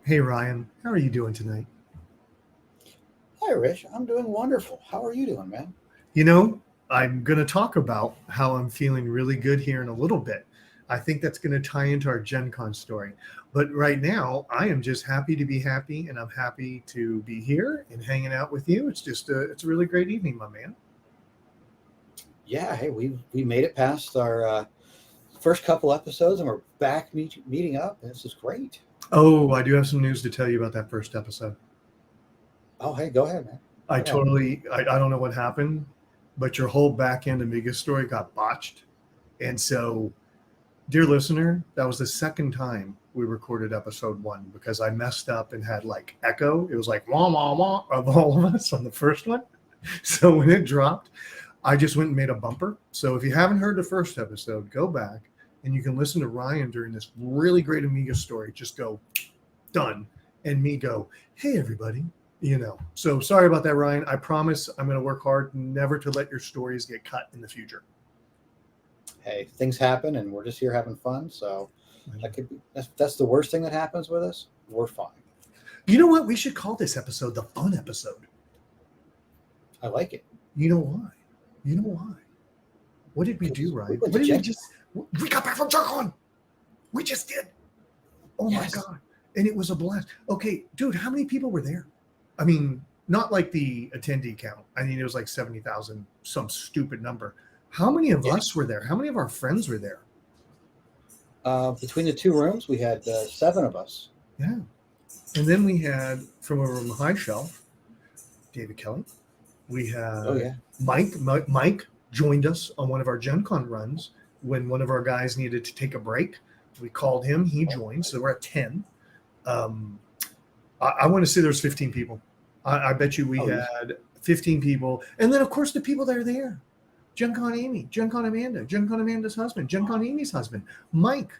Hey Ryan, how are you doing tonight? Hi, Rich. I'm doing wonderful. How are you doing, man? You know, I'm going to talk about how I'm feeling really good here in a little bit. I think that's going to tie into our GenCon story. But right now, I am just happy to be happy, and I'm happy to be here and hanging out with you. It's a really great evening, my man. Yeah, hey, we made it past our first couple episodes, and we're back meeting up. This is great. Oh, I do have some news to tell you about that first episode. Oh, hey, go ahead, man. What happened? I don't know what happened, but your whole back end Amiga story got botched. And so dear listener, that was the second time we recorded episode one because I messed up and had like echo. It was like wah wah wah of all of us on the first one. So when it dropped, I just went and made a bumper. So if you haven't heard the first episode, go back and you can listen to Ryan during this really great Amiga story. Just go done, and me go, hey everybody. So sorry about that, Ryan. I promise I'm going to work hard never to let your stories get cut in the future. Hey, things happen, and we're just here having fun. So that's the worst thing that happens with us. We're fine. You know what? We should call this episode the fun episode. I like it. You know why? You know why? What did we do, We Ryan? went What to did we Gen. just? We got back from GenCon. We just did. Oh my Yes. god! And it was a blast. Okay, dude, how many people were there? I mean, not like the attendee count. I mean, it was like 70,000, some stupid number. How many of Yeah. us were there? How many of our friends were there? Between the two rooms, we had seven of us. Yeah. And then we had from over on the high shelf, David Kelly. We Oh had yeah. Mike joined us on one of our Gen Con runs when one of our guys needed to take a break. We called him, he joined, so we're at 10. Um, I want to say there's 15 people. I bet you we Oh, easy. had 15 people. And then, of course, the people that are there. Gen Con Amy, Gen Con Amanda, Gen Con Amanda's husband, Gen Con Amy's husband, Mike.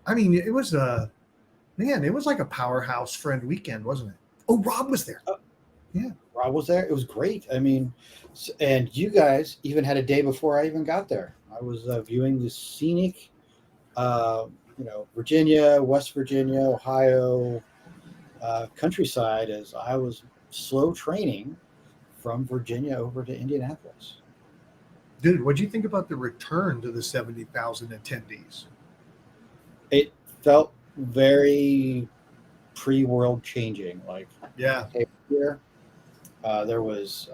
I mean, it was like a powerhouse friend weekend, wasn't it? Oh, Rob was there. Uh, Yeah. Rob was there. It was great. I mean, and you guys even had a day before I even got there. I was viewing the scenic, uh, Virginia, West Virginia, Ohio countryside as I was slow training from Virginia over to Indianapolis. Dude, what'd you think about the return to the 70,000 attendees? It felt very pre-world changing. Like, Yeah. hey, here there was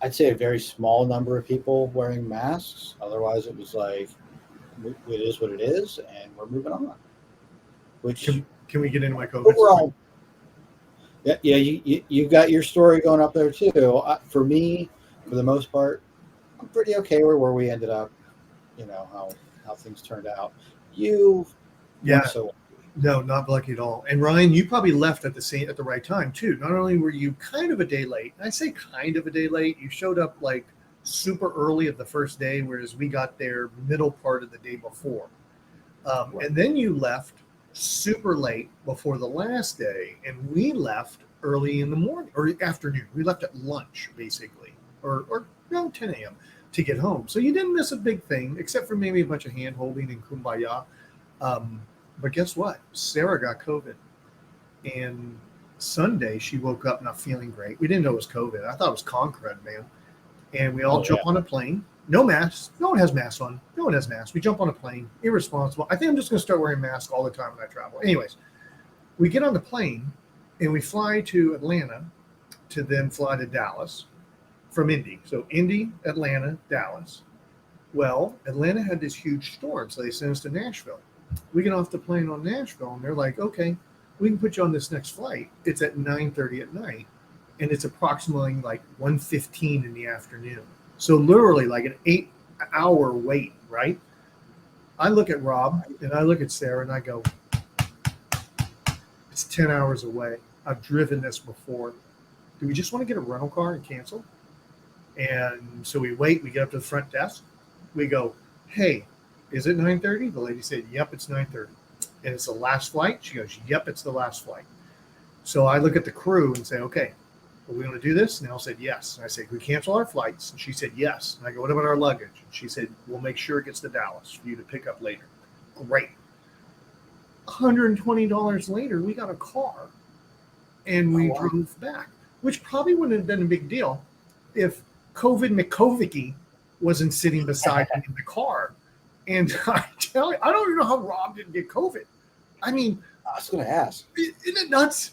I'd say a very small number of people wearing masks. Otherwise, it was like it is what it is, and we're moving on. Which Can we get into my COVID story? overall, yeah, yeah, you got your story going up there too. For me, for the most part, I'm pretty okay with where we ended up. You know how things turned out. You weren't Yeah. so. No, not lucky at all. And Ryan, you probably left at the right time too. Not only were you kind of a day late, I say kind of a day late, you showed up like super early of the first day, whereas we got there middle part of the day before. Right. And then you left super late before the last day, and we left early in the morning or afternoon. We left at lunch basically, or around 10 a.m. to get home. So you didn't miss a big thing, except for maybe a bunch of hand holding and kumbaya. Um, but guess what? Sarah got COVID, and Sunday she woke up not feeling great. We didn't know it was COVID. I thought it was Concred, man. And we all Oh yeah. jump on a plane. No masks. No one has masks on. No one has masks. We jump on a plane. Irresponsible. I think I'm just going to start wearing masks all the time when I travel. Anyways, we get on the plane and we fly to Atlanta to then fly to Dallas from Indy. So Indy, Atlanta, Dallas. Well, Atlanta had this huge storm, so they sent us to Nashville. We get off the plane on Nashville, and they're like, "Okay, we can put you on this next flight. It's at 9:30 at night, and it's approximately like 1:15 in the afternoon. So literally like an 8-hour wait, right?" I look at Rob and I look at Sarah and I go, "It's 10 hours away. I've driven this before. Do we just want to get a rental car and cancel?" And so we wait. We get up to the front desk. We go, "Hey, is it 9:30?" The lady said, "Yep, it's 9:30." "And it's the last flight?" She goes, "Yep, it's the last flight." So I look at the crew and say, "Okay, are we going to do this?" And they all said yes. And I said, "Can we cancel our flights?" And she said yes. And I go, "What about our luggage?" And she said, "We'll make sure it gets to Dallas for you to pick up later." Great. $120 later, we got a car and we Oh, wow. drove back, which probably wouldn't have been a big deal if COVID McCovicky wasn't sitting beside me in the car. And I tell you, I don't even know how Rob didn't get COVID. I mean, I was going to ask. isn't it nuts?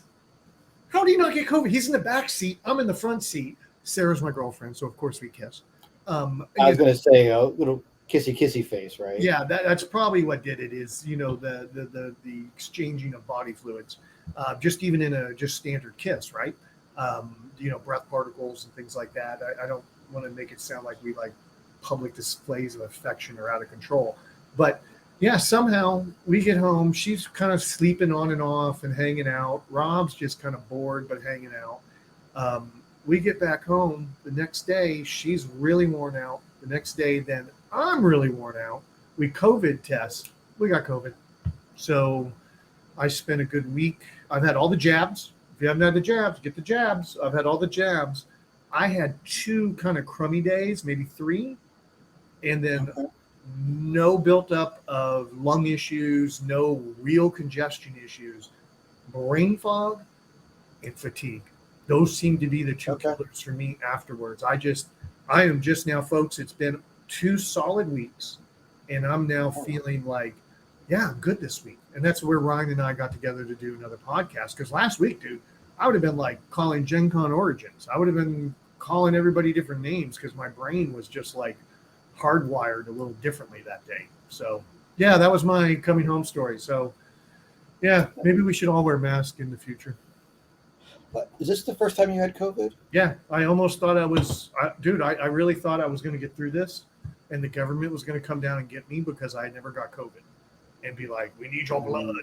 How do you not get COVID? He's in the back seat. I'm in the front seat. Sarah's my girlfriend, so of course we kiss. I was going to say a little kissy face, right? Yeah, that's probably what did it. Is the exchanging of body fluids, just even in a just standard kiss, right? Breath particles and things like that. I don't want to make it sound like we like public displays of affection are out of control, but yeah, somehow we get home. She's kind of sleeping on and off and hanging out. Rob's just kind of bored but hanging out. We get back home the next day. She's really worn out. The next day, then I'm really worn out. We COVID test. We got COVID. So I spent a good week. I've had all the jabs. If you haven't had the jabs, get the jabs. I've had all the jabs. I had 2 kind of crummy days, maybe 3. And then no built up of lung issues, no real congestion issues, brain fog and fatigue. Those seem to be the 2 killers for me afterwards. I am just now, folks, it's been 2 solid weeks and I'm now feeling like, yeah, I'm good this week. And that's where Ryan and I got together to do another podcast. Because last week, dude, I would have been like calling GenCon Origins. I would have been calling everybody different names because my brain was just like hardwired a little differently that day. So yeah, that was my coming home story. So yeah, maybe we should all wear masks in the future. But is this the first time you had COVID? Yeah, I almost thought I really thought I was going to get through this and the government was going to come down and get me because I never got COVID and be like, we need your blood.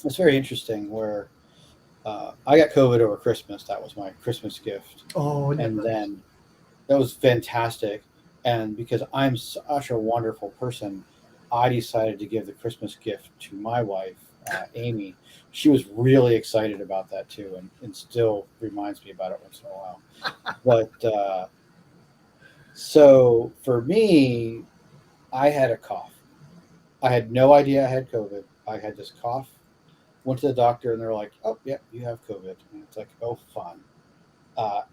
It's very interesting where I got COVID over Christmas. That was my Christmas gift. Oh, and then that was fantastic. And because I'm such a wonderful person, I decided to give the Christmas gift to my wife, Amy. She was really excited about that too, and still reminds me about it once in a while. But so for me, I had a cough. I had no idea I had COVID. I had this cough. Went to the doctor, and they're like, "Oh, yeah, you have COVID." And it's like, "Oh, fun."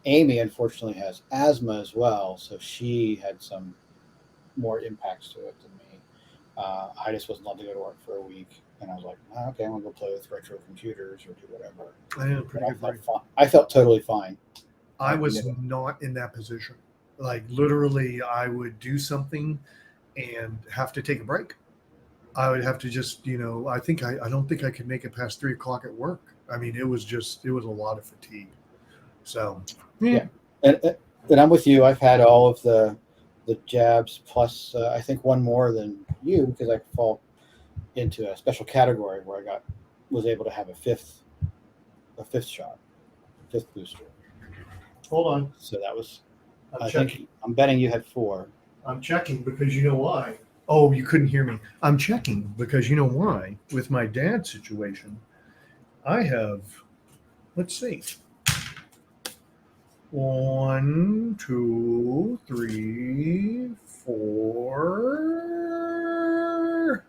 Amy, unfortunately, has asthma as well, so she had some more impacts to it than me. I just wasn't allowed to go to work for a week, and I was like, "Okay, I'm gonna go play with retro computers or do whatever." I felt totally fine. I was not in that position. Like literally, I would do something and have to take a break. I would have to just, I don't think I could make it past 3:00 at work. I mean, it was a lot of fatigue. So, yeah. And I'm with you. I've had all of the jabs plus I think one more than you because I fall into a special category where I was able to have a fifth shot, 5th booster. Hold on. So that was. I'm betting you had 4. I'm checking because you know why. Oh, you couldn't hear me. I'm checking because you know why. With my dad's situation, I have, let's see, 1, 2, 3, 4,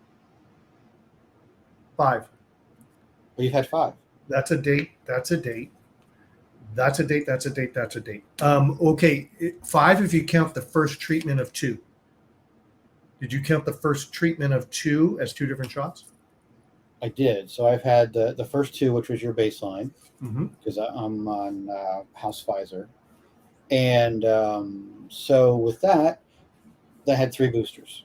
5. Well, you've had 5. That's a date. That's a date. That's a date. That's a date. That's a date. Okay, 5 if you count the first treatment of 2. Did you count the first treatment of 2 as 2 different shots? I did. So I've had the first 2, which was your baseline, because I'm on House Pfizer. And so with that, I had 3 boosters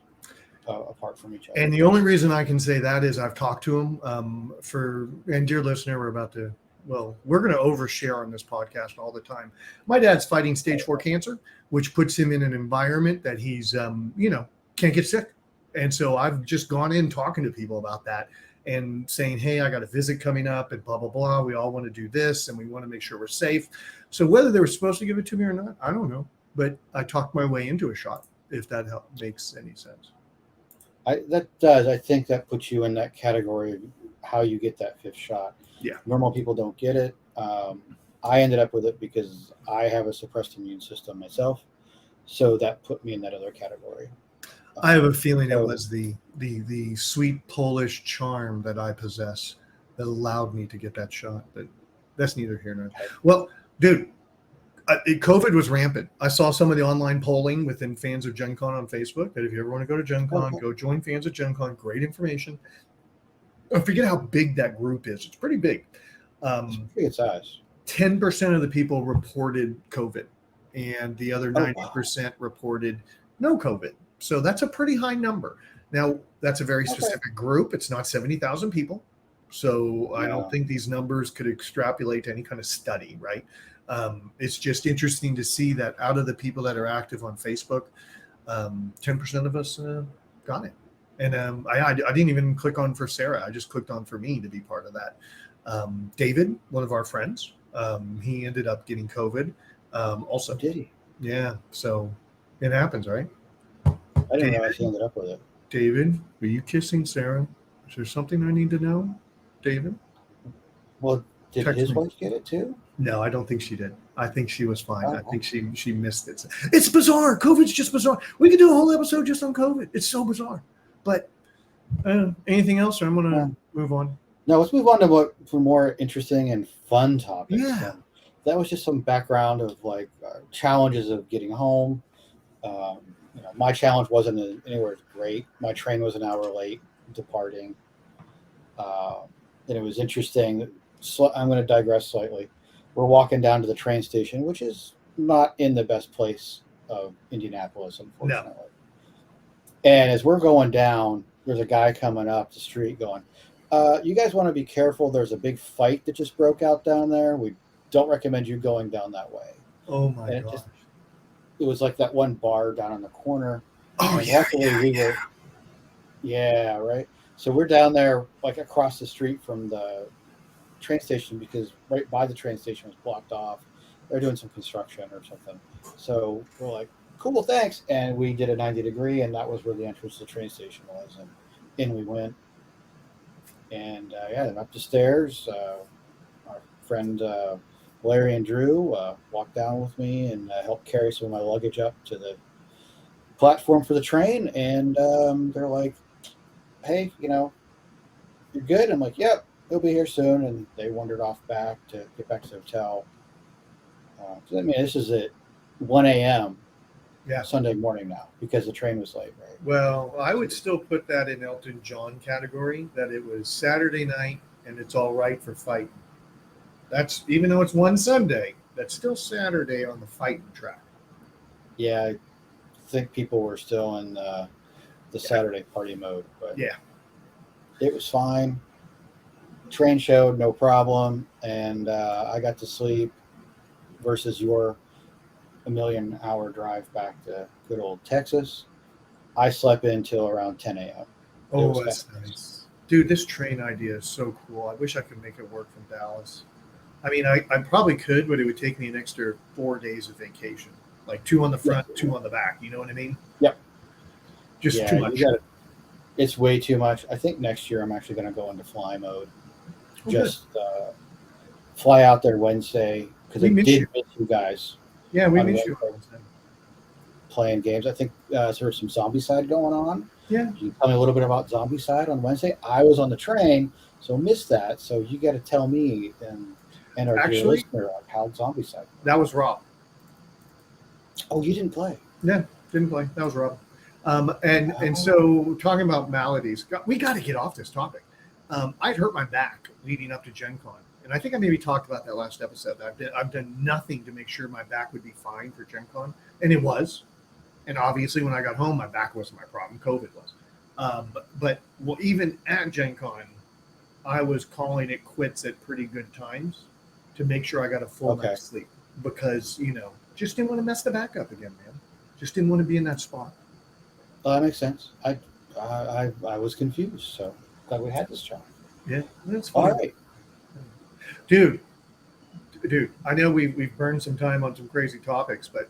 apart from each other. And the only reason I can say that is I've talked to him and dear listener, we're going to overshare on this podcast all the time. My dad's fighting stage 4 cancer, which puts him in an environment that he's, can't get sick. And so I've just gone in talking to people about that and saying, hey, I got a visit coming up and blah, blah, blah. We all want to do this and we want to make sure we're safe. So whether they were supposed to give it to me or not, I don't know. But I talked my way into a shot, if that makes any sense. That does. I think that puts you in that category of how you get that 5th shot. Yeah. Normal people don't get it. I ended up with it because I have a suppressed immune system myself. So that put me in that other category. I have a feeling it So- was the sweet Polish charm that I possess that allowed me to get that shot. But that's neither here nor there. Well, dude, COVID was rampant. I saw some of the online polling within fans of GenCon on Facebook. That if you ever want to go to GenCon, Okay. go join fans of GenCon. Great information. I forget how big that group is. It's pretty big. It's pretty good size. 10% of the people reported COVID, and the other Oh, wow. 90% reported no COVID. So that's a pretty high number. Now, that's a very specific group. It's not 70,000 people. So I don't No. think these numbers could extrapolate to any kind of study, right? It's just interesting to see that out of the people that are active on Facebook, 10% of us got it. And I didn't even click on for Sarah. I just clicked on for me to be part of that. David, one of our friends, he ended up getting COVID. Also, Did he? yeah. So it happens, right? I didn't David? realize he ended up with it. David, were you kissing Sarah? Is there something I need to know, David? Well, did Text his me. wife get it too? No, I don't think she did. I think she was fine. Oh, I think she missed it. It's bizarre. COVID's just bizarre. We could do a whole episode just on COVID. It's so bizarre. But anything else, or I'm going to move on. No, let's move on to what for more interesting and fun topics. Yeah. That was just some background of like challenges of getting home. My challenge wasn't anywhere great. My train was an hour late departing, and it was interesting. So I'm going to digress slightly. We're walking down to the train station, which is not in the best place of Indianapolis, unfortunately. No. And as we're going down, there's a guy coming up the street going, you guys want to be careful. There's a big fight that just broke out down there. We don't recommend you going down that way. Oh, my gosh. It was like that one bar down in the corner. Oh, yeah, right. So we're down there like across the street from the train station because right by the train station was blocked off. They're doing some construction or something. So we're like, cool, thanks. And we did a 90-degree, and that was where the entrance to the train station was. And in we went. And up the stairs. Our friend Larry and Drew walked down with me and helped carry some of my luggage up to the platform for the train. And they're like, hey, you're good? I'm like, yep, he'll be here soon. And they wandered off back to get back to the hotel. This is at 1 a.m. Sunday morning now because the train was late, right? Well, I would still put that in Elton John category, that it was Saturday night and it's all right for fighting. That's, even though it's one Sunday, that's still Saturday on the fighting track. Yeah, I think people were still in the Saturday party mode, but yeah, it was fine. Train showed no problem, and I got to sleep versus your 1,000,000-hour drive back to good old Texas. I slept until around 10 a.m. Oh, that's nice. Dude, this train idea is so cool. I wish I could make it work from Dallas. I mean, I probably could, but it would take me an extra 4 days of vacation. Like 2 on the front, 2 on the back. You know what I mean? Yep. Just too much. It's way too much. I think next year I'm actually going to go into fly mode. Fly out there Wednesday because I did miss you guys. Yeah, we miss you. Playing games. I think there's some Zombicide going on. Yeah. Can you tell me a little bit about Zombicide on Wednesday? I was on the train, so missed that. So you got to tell me and our dear listener how Zombicide. That was Rob. Oh, you didn't play? Yeah, didn't play. That was Rob. And so talking about maladies, we got to get off this topic. I'd hurt my back leading up to GenCon. And I think I maybe talked about that last episode. I've done nothing to make sure my back would be fine for GenCon. And it was. And obviously when I got home, my back wasn't my problem. COVID was. But even at GenCon, I was calling it quits at pretty good times to make sure I got a full night's sleep. Because, just didn't want to mess the back up again, man. Just didn't want to be in that spot. Well, that makes sense. I was confused, so glad we had this chat. Yeah, that's fine. All right. Dude, I know we've burned some time on some crazy topics, but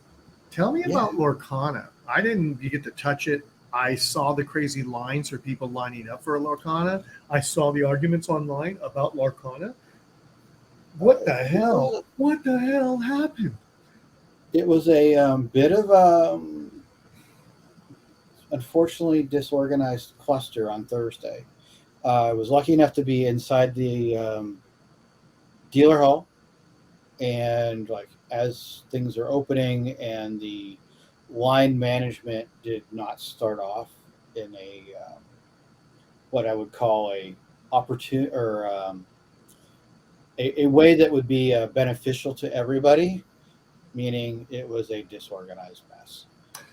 tell me about Lorcana. I didn't get to touch it. I saw the crazy lines for people lining up for a Lorcana. I saw the arguments online about Lorcana. What the hell? What the hell happened? It was a bit of unfortunately disorganized cluster on Thursday. I was lucky enough to be inside the dealer hall, and like as things are opening, and the line management did not start off in a what I would call a opportune or a way that would be beneficial to everybody, meaning it was a disorganized mess.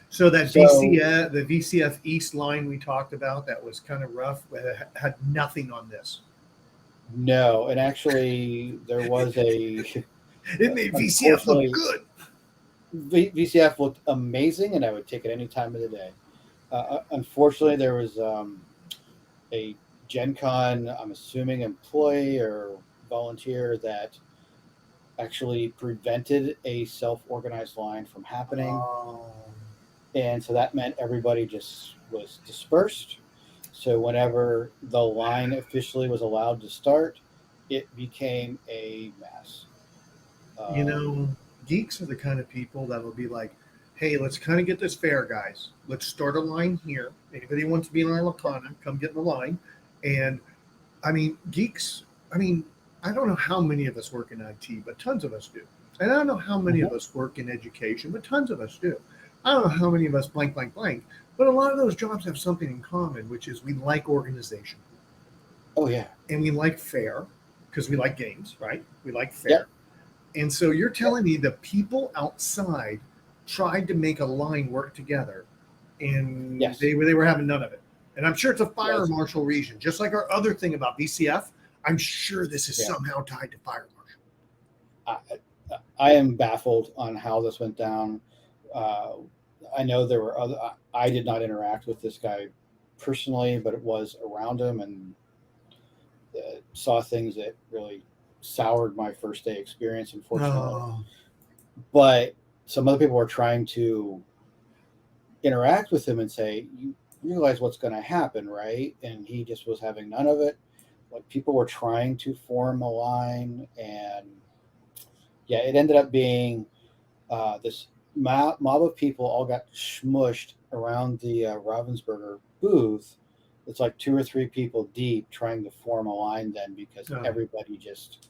So that So the VCF East line we talked about, that was kind of rough, had nothing on this. no, and actually there was a It made VCF look unfortunately good. VCF looked amazing, and I would take it any time of the day. Unfortunately, there was a GenCon, I'm assuming, employee or volunteer that actually prevented a self-organized line from happening, Oh. and so that meant everybody just was dispersed. So whenever the line officially was allowed to start, it became a mess. You Um, know, geeks are the kind of people that will be like, hey, let's kind of get this fair, guys. Let's start a line here. Anybody wants to be in our Lacana, come get in the line. And I mean, geeks, I mean, I don't know how many of us work in IT, but tons of us do. And I don't know how many of mhm. us work in education, but tons of us do. I don't know how many of us blank, blank, blank, but a lot of those jobs have something in common, which is we like organization Oh yeah, and we like fair because we like games, right? We like yep, fair. And so you're yep, telling me the people outside tried to make a line work together and yes, they were having none of it. And I'm sure it's a fire yes, marshal region, just like our other thing about VCF. I'm sure this is yeah. somehow tied to fire marshal. I, I am baffled on how this went down. Uh, I know there were other. I did not interact with this guy personally, but it was around him, and saw things that really soured my first day experience, unfortunately. Oh, But some other people were trying to interact with him and say, "You realize what's going to happen, right?" And he just was having none of it. Like people were trying to form a line, and yeah, it ended up being this mob of people all got smushed around the Ravensburger booth. It's like two or three people deep trying to form a line then because no. everybody just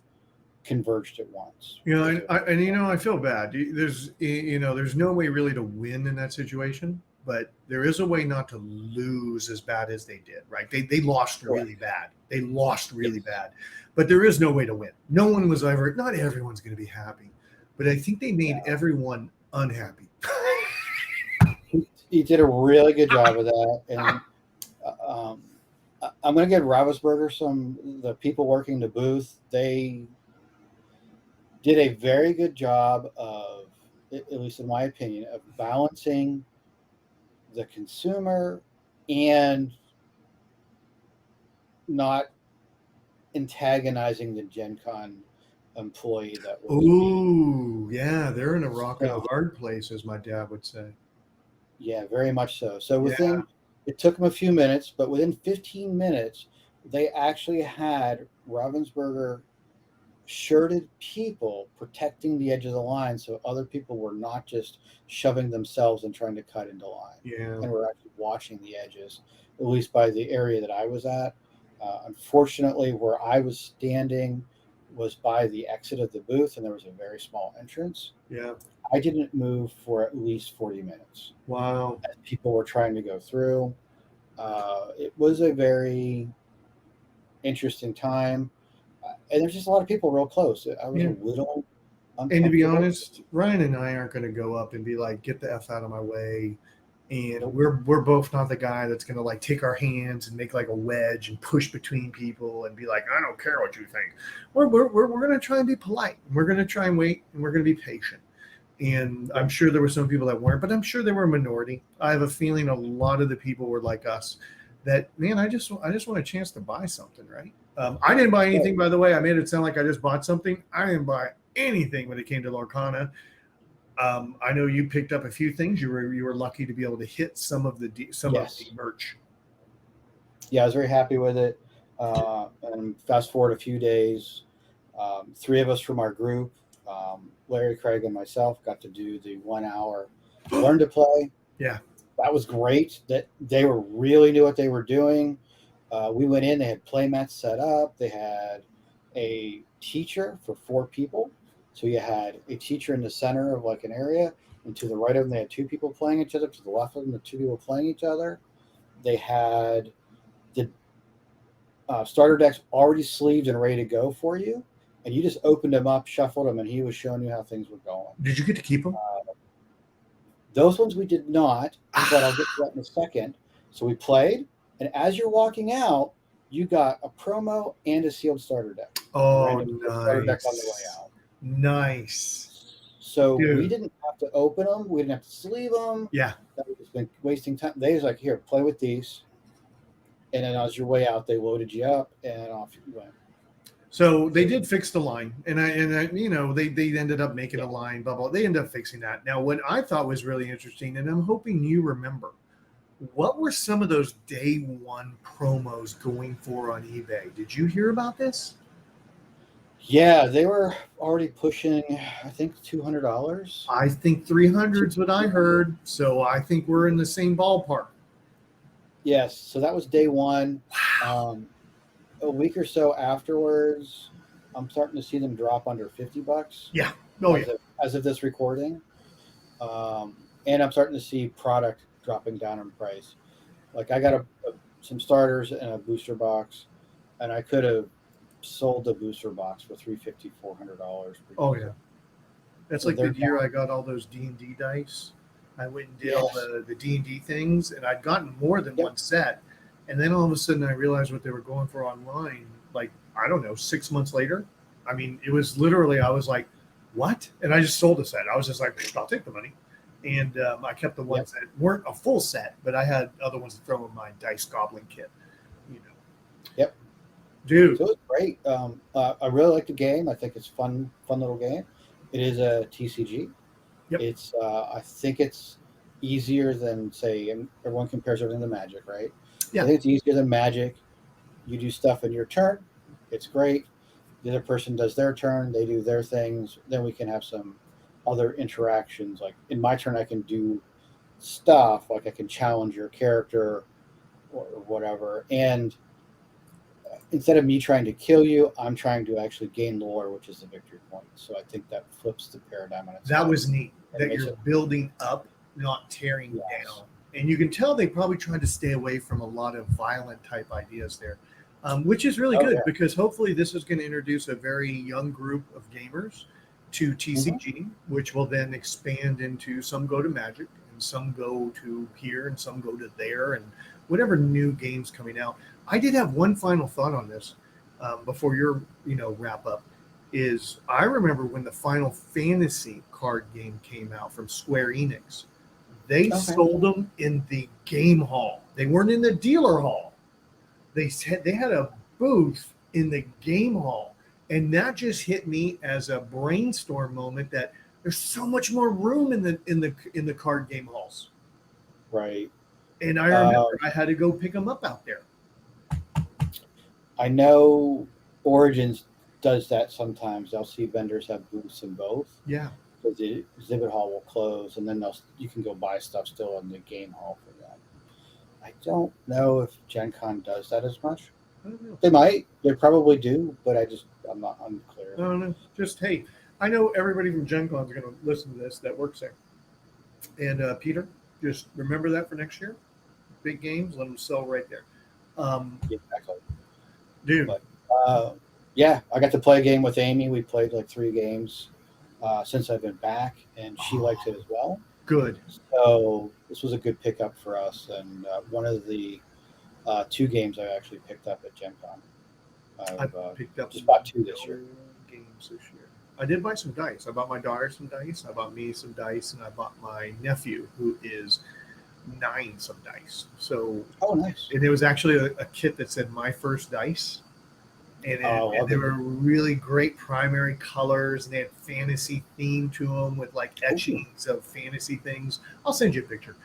converged at once You know, because and, there I, was and you know, I feel bad. There's no way really to win in that situation, but there is a way not to lose as bad as they did, right? They lost correct. really bad. They lost really Yes. bad, but there is no way to win. No one was ever. Not everyone's going to be happy, but I think they made No. everyone unhappy. He did a really good job of that. And I'm going to give Ravensburger some, the people working the booth, they did a very good job of, at least in my opinion, of balancing the consumer and not antagonizing the Gen Con employee that was being Ooh, yeah, they're in a rock and a so hard place, as my dad would say. yeah, very much so. So Yeah. within it took them a few minutes, but within 15 minutes, they actually had Ravensburger shirted people protecting the edge of the line so other people were not just shoving themselves and trying to cut into line Yeah. and were actually watching the edges, at least by the area that I was at. Unfortunately, where I was standing was by the exit of the booth, and there was a very small entrance. Yeah. I didn't move for at least 40 minutes Wow. as people were trying to go through. It was a very interesting time. And there's just a lot of people real close. I was a Yeah. little And to be uncomfortable. honest, Ryan and I aren't going to go up and be like, "Get the f out of my way." And Nope. we're both not the guy that's going to like take our hands and make like a wedge and push between people and be like, "I don't care what you think." We're going to try and be polite. We're going to try and wait, and we're going to be patient. And I'm Yeah. sure there were some people that weren't, but I'm sure they were a minority. I have a feeling a lot of the people were like us. That man, I just want a chance to buy something, right? I didn't buy Right. anything, by the way. I made it sound like I just bought something. I didn't buy anything when it came to Lorcana. I know you picked up a few things. You were lucky to be able to hit some of the Yes. merch. Yeah, I was very happy with it. And fast forward a few days, three of us from our group, Larry, Craig, and myself, got to do the 1 hour learn to play. Yeah, that was great. That they were really knew what they were doing. We went in; they had play mats set up. They had a teacher for 4 people. So you had a teacher in the center of like an area, and to the right of them, they had 2 people playing each other. To the left of them, the 2 people playing each other. They had the starter decks already sleeved and ready to go for you, and you just opened them up, shuffled them, and he was showing you how things were going. Did you get to keep them? Those ones we did not, but I'll get to that in a second. So we played, and as you're walking out, you got a promo and a sealed starter deck. Oh, Starter deck on the way nice. out. Nice. So we Dude. didn't have to open them. We didn't have to sleeve them. Yeah. That would have been wasting time. They was like, here, play with these. And then as your way out, they loaded you up, and off you went. So they did fix the line, and you know, they ended up making a line, blah blah. They ended up fixing that. Now, what I thought was really interesting, and I'm hoping you remember, what were some of those day one promos going for on eBay? Did you hear about this? Yeah, they were already pushing, I think, $200. I think 300 is what I heard. So I think we're in the same ballpark. Yes, so that was day one. A week or so afterwards, I'm starting to see them drop under $50. Yeah. Oh as yeah. as of this recording, and I'm starting to see product dropping down in price. Like I got some starters and a booster box, and I could have sold the booster box for $350, $400. Oh yeah. That's So like the they're year down. I got all those D&D dice. I went and did all the D&D things, and I'd gotten more than one set. And then all of a sudden I realized what they were going for online, like, I don't know, 6 months later. I mean, it was literally, I was like, what? And I just sold a set. I was just like, I'll take the money. And I kept the ones that weren't a full set, but I had other ones to throw in my dice goblin kit, you know. Yep. Dude. So it's great. I really like the game. I think it's fun little game. It is a TCG. Yep. It's I think it's easier than, say, and everyone compares everything to Magic, right? Yeah. I think it's easier than Magic. You do stuff in your turn. It's great. The other person does their turn. They do their things. Then we can have some other interactions. Like in my turn, I can do stuff. Like I can challenge your character or whatever. And instead of me trying to kill you, I'm trying to actually gain lore, which is the victory point. So I think that flips the paradigm on its That head. was neat. That you're building up, not tearing down. And you can tell they probably tried to stay away from a lot of violent type ideas there, which is really good because hopefully this is going to introduce a very young group of gamers to TCG, which will then expand into some go to Magic and some go to here and some go to there and whatever new games coming out. I did have one final thought on this before your wrap up. Is I remember when the Final Fantasy card game came out from Square Enix. They sold them in the game hall. They weren't in the dealer hall. They said they had a booth in the game hall, and that just hit me as a brainstorm moment that there's so much more room in the card game halls. Right. And I remember I had to go pick them up out there. I know Origins does that sometimes. They'll see vendors have booths in both. Yeah. Because the exhibit hall will close, and then you can go buy stuff still in the game hall for them. I don't know if GenCon does that as much. I don't know. They might. They probably do, but I'm not unclear. I don't know. Just, hey, I know everybody from GenCon is going to listen to this that works there. And Peter, just remember that for next year. Big games, let them sell right there. Exactly. Dude. But, yeah, I got to play a game with Amy. We played like 3 games since I've been back, and she liked it as well. Good. So this was a good pickup for us, and one of the 2 games I actually picked up at GenCon. I picked up just bought 2 this year. Games this year. I did buy some dice. I bought my daughter some dice. I bought me some dice, and I bought my nephew, who is 9, some dice. So nice. And there was actually a kit that said "My First Dice." And they were really great primary colors, and they had fantasy theme to them with like etchings of fantasy things. I'll send you a picture.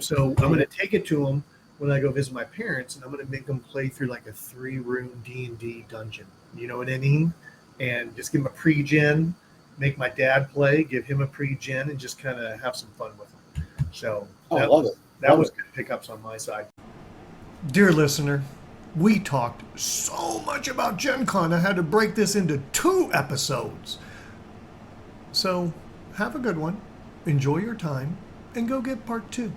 So I'm going to take it to them when I go visit my parents, and I'm going to make them play through like a 3-room D&D dungeon. You know what I mean? And just give them a pre-gen, make my dad play, give him a pre-gen, and just kind of have some fun with them. So Oh, I love it. that Love was it. good pickups on my side. Dear listener, we talked so much about GenCon, I had to break this into 2 episodes. So have a good one, enjoy your time, and go get part 2.